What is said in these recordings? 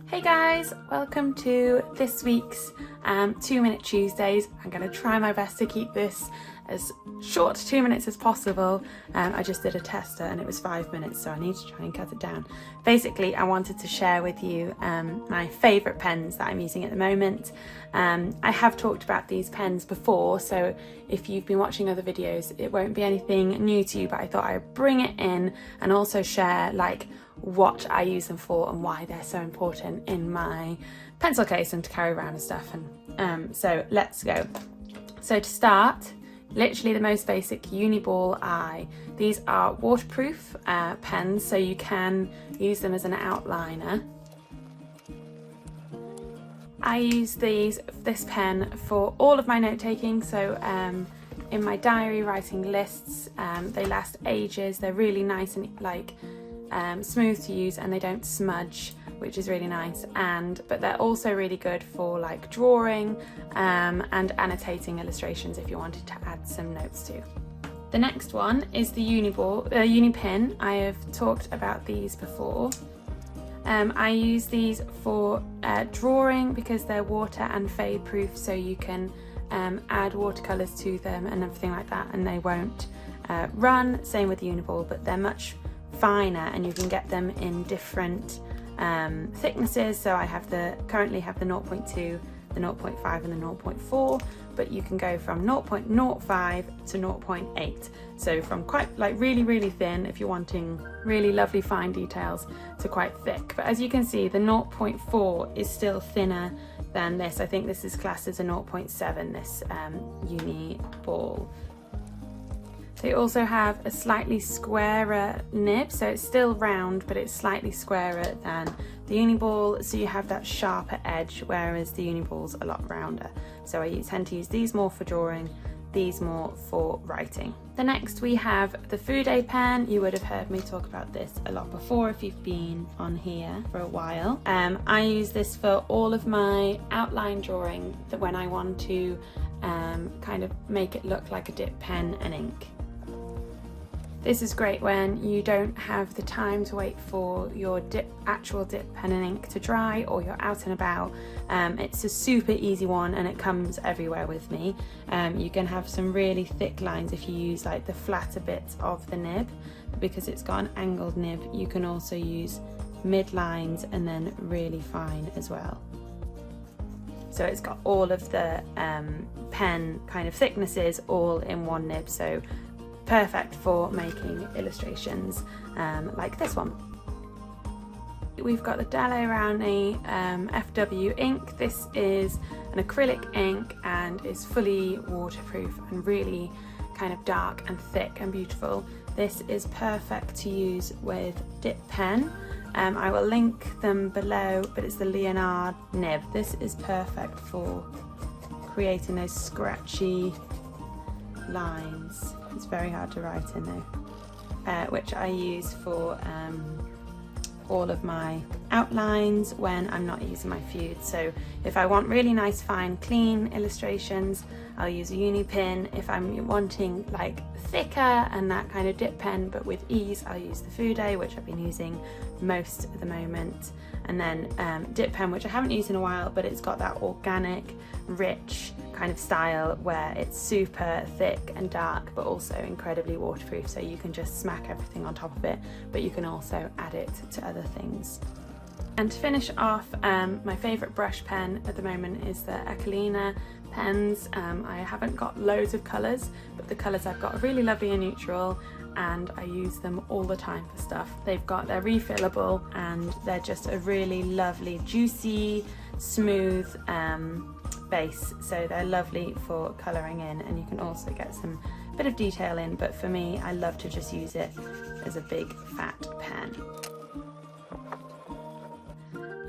Hey guys, welcome to this week's 2-minute Tuesdays. I'm going to try my best to keep this as short 2 minutes as possible. I just did a tester and it was 5 minutes, so I need to try and cut it down. Basically, I wanted to share with you my favourite pens that I'm using at the moment. I have talked about these pens before, so if you've been watching other videos, it won't be anything new to you, but I thought I'd bring it in and also share what I use them for and why they're so important in my pencil case and to carry around and stuff. And so let's go. So to start, literally the most basic Uniball eye. These are waterproof pens, so you can use them as an outliner. I use this pen for all of my note taking, so in my diary, writing lists. They last ages. They're really nice and smooth to use, and they don't smudge, which is really nice. But they're also really good for drawing and annotating illustrations if you wanted to add some notes to. The next one is the Unipin. I have talked about these before. I use these for drawing because they're water and fade proof, so you can add watercolours to them and everything like that, and they won't run. Same with the Uniball, but they're much finer and you can get them in different thicknesses. So I currently have the 0.2, the 0.5 and the 0.4, but you can go from 0.05 to 0.8. So from quite really thin if you're wanting really lovely fine details to quite thick. But as you can see, the 0.4 is still thinner than this. I think this is classed as a 0.7, this Uniball. They also have a slightly squarer nib, so it's still round, but it's slightly squarer than the Uniball, so you have that sharper edge, whereas the Uniball's a lot rounder. So I tend to use these more for drawing, these more for writing. The next we have the Fude pen. You would have heard me talk about this a lot before if you've been on here for a while. I use this for all of my outline drawing, that when I want to kind of make it look like a dip pen and ink. This is great when you don't have the time to wait for your actual dip pen and ink to dry, or you're out and about. It's a super easy one and it comes everywhere with me. You can have some really thick lines if you use the flatter bits of the nib. Because it's got an angled nib, you can also use mid lines and then really fine as well. So it's got all of the pen kind of thicknesses all in one nib, so perfect for making illustrations like this one. We've got the Daler Rowney FW ink. This is an acrylic ink and is fully waterproof and really kind of dark and thick and beautiful. This is perfect to use with dip pen. I will link them below, but it's the Leonard nib. This is perfect for creating those scratchy lines. It's very hard to write in though, which I use for all of my outlines when I'm not using my Fude. So if I want really nice, fine, clean illustrations, I'll use a Unipin. If I'm wanting thicker and that kind of dip pen but with ease, I'll use the Fude, which I've been using most at the moment. And then dip pen, which I haven't used in a while, but it's got that organic, rich kind of style where it's super thick and dark but also incredibly waterproof, so you can just smack everything on top of it, but you can also add it to other things. And to finish off, my favourite brush pen at the moment is the Echelina pens. I haven't got loads of colours, but the colours I've got are really lovely and neutral, and I use them all the time for stuff. They're refillable and they're just a really lovely, juicy, smooth base, so they're lovely for colouring in, and you can also get some bit of detail in, but for me, I love to just use it as a big fat pen.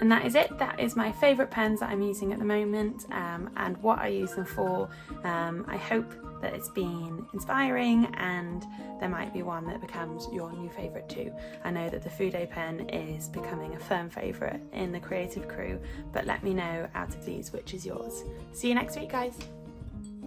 And that is it. That is my favourite pens that I'm using at the moment and what I use them for. I hope that it's been inspiring and there might be one that becomes your new favourite too. I know that the Fude pen is becoming a firm favourite in the creative crew, but let me know out of these which is yours. See you next week, guys.